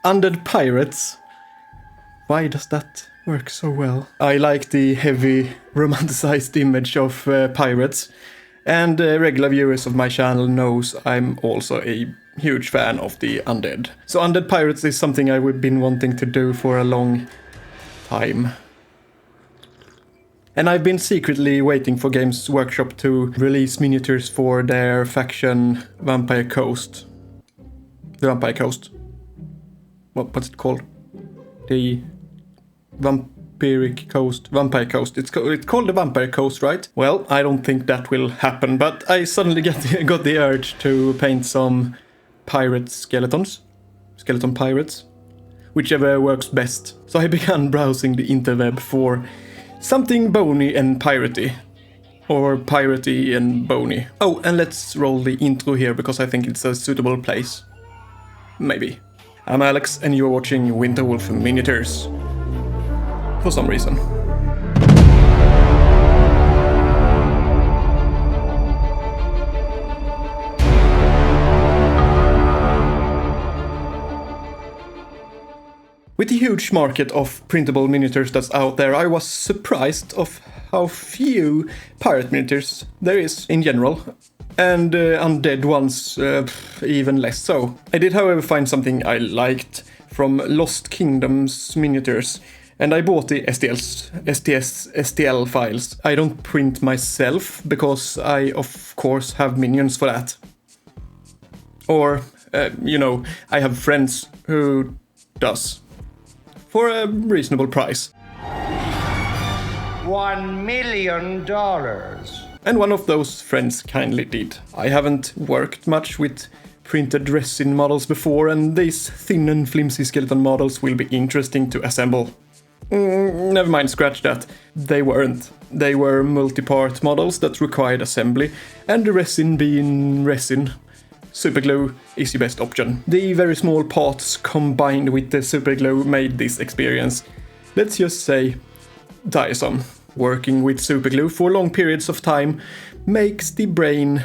Undead pirates. Why does that work so well? I like the heavy romanticized image of pirates. And regular viewers of my channel knows I'm also a huge fan of the undead. So undead pirates is something I've been wanting to do for a long time. And I've been secretly waiting for Games Workshop to release miniatures for their faction Vampire Coast. The Vampire Coast. What's it called? The Vampiric Coast. Vampire Coast. It's called the Vampire Coast, right? Well, I don't think that will happen, but I suddenly got the urge to paint some pirate skeletons. Skeleton pirates. Whichever works best. So I began browsing the interweb for something bony and piratey. Or piratey and bony. Oh, and let's roll the intro here because I think it's a suitable place. Maybe. I'm Alex and you're watching Winterwolf Miniatures. For some reason. With the huge market of printable miniatures that's out there, I was surprised of how few pirate miniatures there is in general. And undead ones even less so. I did however find something I liked from Lost Kingdoms miniatures. And I bought the STL files. I don't print myself because I of course have minions for that. Or, I have friends who does. For a reasonable price. $1 million. And one of those friends kindly did. I haven't worked much with printed resin models before, and these thin and flimsy skeleton models will be interesting to assemble. Never mind, scratch that. They weren't. They were multi-part models that required assembly, and the resin being resin. Superglue is the best option. The very small parts combined with the superglue made this experience, let's just say, tiresome. Working with superglue for long periods of time makes the brain...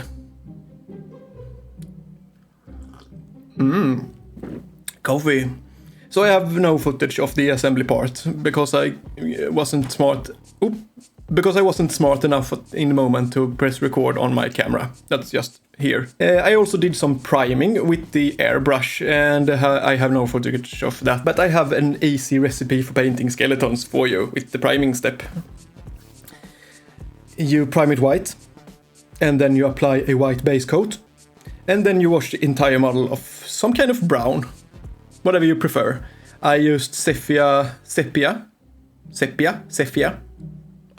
Coffee. So I have no footage of the assembly part because I wasn't smart. Because I wasn't smart enough in the moment to press record on my camera. That's just here. I also did some priming with the airbrush and I have no footage of that. But I have an easy recipe for painting skeletons for you with the priming step. You prime it white and then you apply a white base coat. And then you wash the entire model of some kind of brown. Whatever you prefer. I used sepia.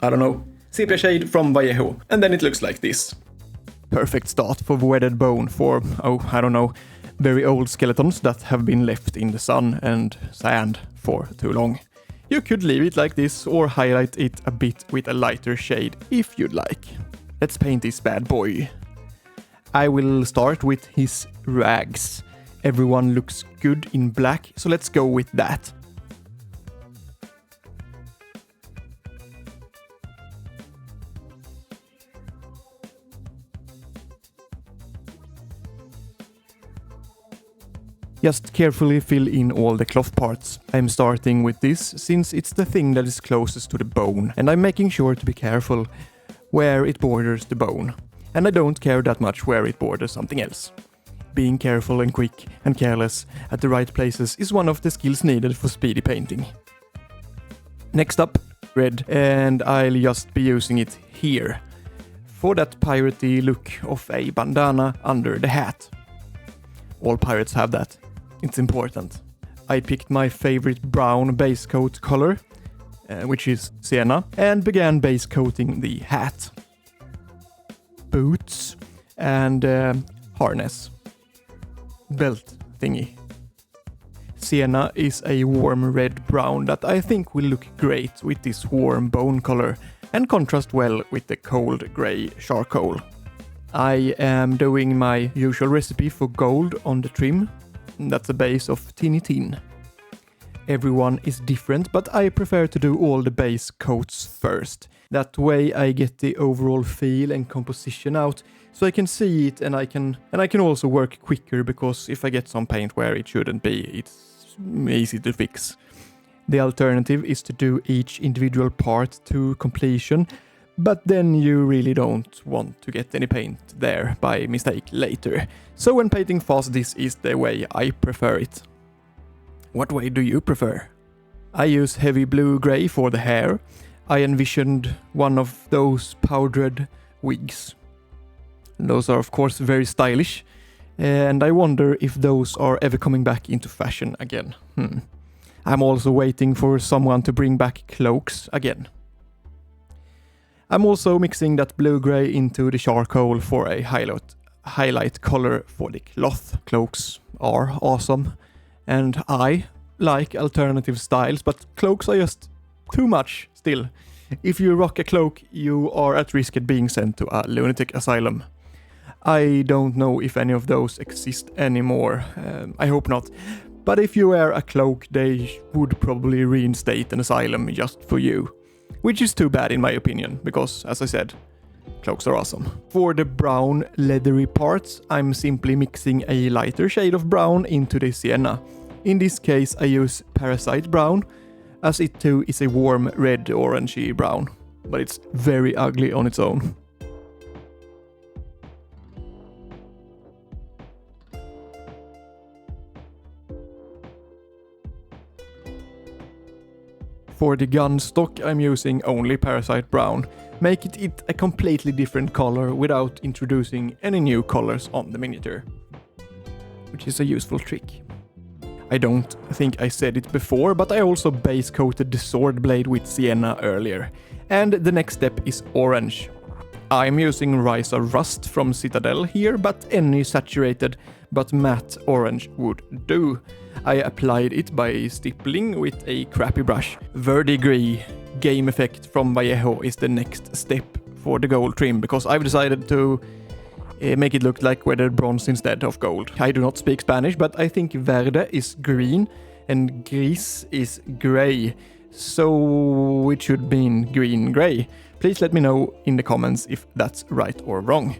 I don't know. Sepia shade from Vallejo. And then it looks like this. Perfect start for weathered bone for, very old skeletons that have been left in the sun and sand for too long. You could leave it like this or highlight it a bit with a lighter shade if you'd like. Let's paint this bad boy. I will start with his rags. Everyone looks good in black, so let's go with that. Just carefully fill in all the cloth parts. I'm starting with this since it's the thing that is closest to the bone, and I'm making sure to be careful where it borders the bone. And I don't care that much where it borders something else. Being careful and quick and careless at the right places is one of the skills needed for speedy painting. Next up, red, and I'll just be using it here for that piratey look of a bandana under the hat. All pirates have that. It's important. I picked my favorite brown base coat color, which is sienna, and began base coating the hat, boots, and harness. Belt thingy. Sienna is a warm red-brown that I think will look great with this warm bone color and contrast well with the cold grey charcoal. I am doing my usual recipe for gold on the trim. That's a base of tinny tin. Everyone is different, but I prefer to do all the base coats first. That way I get the overall feel and composition out, so I can see it and I can also work quicker, because if I get some paint where it shouldn't be, it's easy to fix. The alternative is to do each individual part to completion, but then you really don't want to get any paint there by mistake later. So when painting fast, this is the way I prefer it. What way do you prefer? I use heavy blue-gray for the hair. I envisioned one of those powdered wigs. Those are of course very stylish, and I wonder if those are ever coming back into fashion again. I'm also waiting for someone to bring back cloaks again. I'm also mixing that blue-gray into the charcoal for a highlight color for the cloth. Cloaks are awesome, and I like alternative styles, but cloaks are just too much still. If you rock a cloak, you are at risk at being sent to a lunatic asylum. I don't know if any of those exist anymore. I hope not. But if you wear a cloak, they would probably reinstate an asylum just for you. Which is too bad in my opinion, because, as I said, cloaks are awesome. For the brown leathery parts, I'm simply mixing a lighter shade of brown into the sienna. In this case, I use Parasite Brown, as it too is a warm red-orangey brown, but it's very ugly on its own. For the gun stock, I'm using only Parasite Brown, making it a completely different color without introducing any new colors on the miniature, which is a useful trick. I don't think I said it before, but I also base coated the sword blade with sienna earlier, and the next step is orange. I'm using Rise of Rust from Citadel here, but any saturated but matte orange would do. I applied it by stippling with a crappy brush. Verdigris game effect from Vallejo is the next step for the gold trim, because I've decided to make it look like weathered bronze instead of gold. I do not speak Spanish, but I think verde is green and gris is grey, so it should mean green-grey. Please let me know in the comments if that's right or wrong.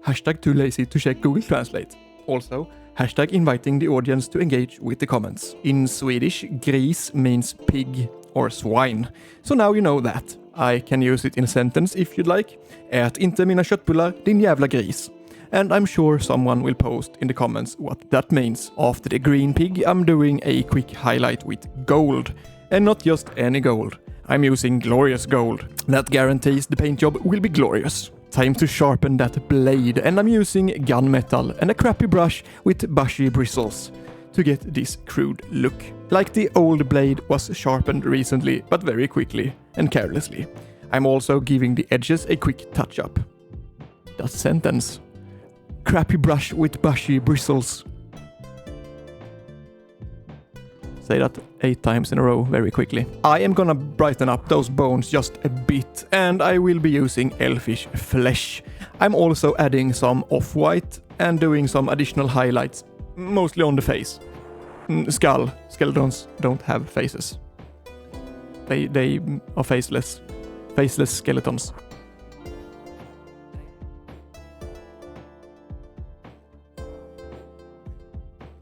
Hashtag too lazy to check Google Translate. Also, hashtag inviting the audience to engage with the comments. In Swedish, gris means pig or swine, so now you know that. I can use it in a sentence if you'd like. Ät inte mina köttbullar, din jävla gris. And I'm sure someone will post in the comments what that means. After the green pig, I'm doing a quick highlight with gold. And not just any gold. I'm using glorious gold. That guarantees the paint job will be glorious. Time to sharpen that blade, and I'm using gunmetal and a crappy brush with bushy bristles to get this crude look. Like the old blade was sharpened recently, but very quickly and carelessly. I'm also giving the edges a quick touch-up. That sentence. Crappy brush with bushy bristles. Say that 8 times in a row very quickly. I am gonna brighten up those bones just a bit, and I will be using elfish flesh. I'm also adding some off-white and doing some additional highlights, mostly on the face. Skull. Skeletons don't have faces. They are faceless. Faceless skeletons.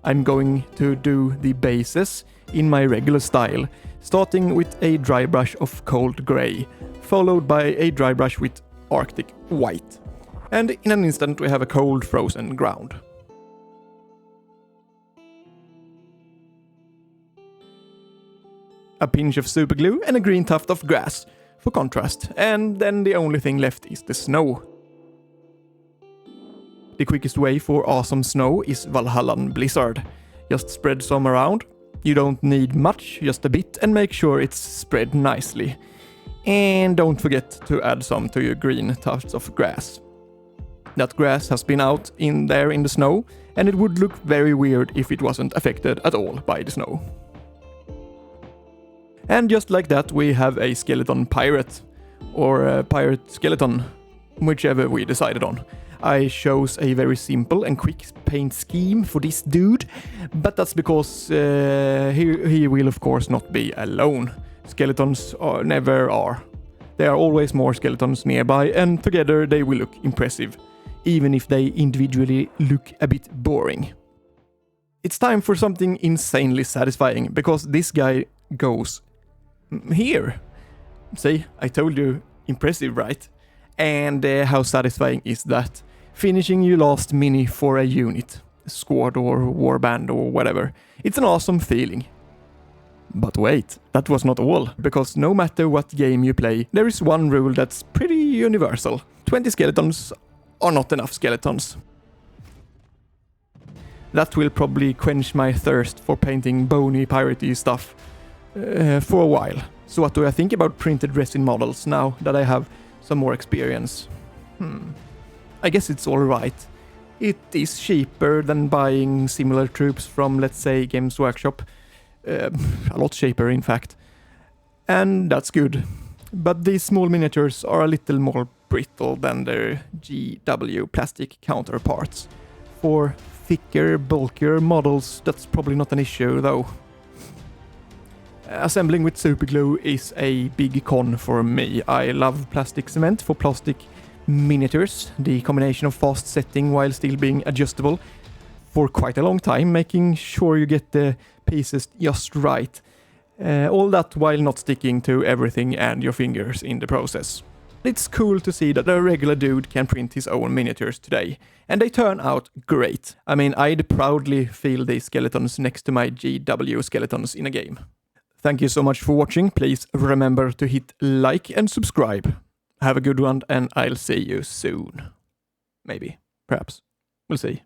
I'm going to do the bases in my regular style, starting with a dry brush of cold grey, followed by a dry brush with Arctic white. And in an instant we have a cold frozen ground. A pinch of super glue and a green tuft of grass for contrast, and then the only thing left is the snow. The quickest way for awesome snow is Valhallan Blizzard. Just spread some around. You don't need much, just a bit, and make sure it's spread nicely. And don't forget to add some to your green tufts of grass. That grass has been out in there in the snow, and it would look very weird if it wasn't affected at all by the snow. And just like that we have a skeleton pirate, or a pirate skeleton, whichever we decided on. I chose a very simple and quick paint scheme for this dude, but that's because he will of course not be alone. Skeletons never are. There are always more skeletons nearby, and together they will look impressive, even if they individually look a bit boring. it's time for something insanely satisfying, because this guy goes here. See, I told you, impressive, right? And how satisfying is that? Finishing your last mini for a unit, squad or warband or whatever. It's an awesome feeling. But wait, that was not all, because no matter what game you play, there is one rule that's pretty universal. 20 skeletons are not enough skeletons. That will probably quench my thirst for painting bony piratey stuff for a while. So what do I think about printed resin models now that I have some more experience? I guess it's alright. It is cheaper than buying similar troops from, let's say, Games Workshop. A lot cheaper, in fact. And that's good. But these small miniatures are a little more brittle than their GW plastic counterparts. For thicker, bulkier models, that's probably not an issue, though. Assembling with superglue is a big con for me. I love plastic cement for plastic miniatures, the combination of fast setting while still being adjustable for quite a long time, making sure you get the pieces just right. All that while not sticking to everything and your fingers in the process. It's cool to see that a regular dude can print his own miniatures today, and they turn out great. I mean, I'd proudly fill these skeletons next to my GW skeletons in a game. Thank you so much for watching. Please remember to hit like and subscribe. Have a good one, and I'll see you soon. Maybe. Perhaps. We'll see.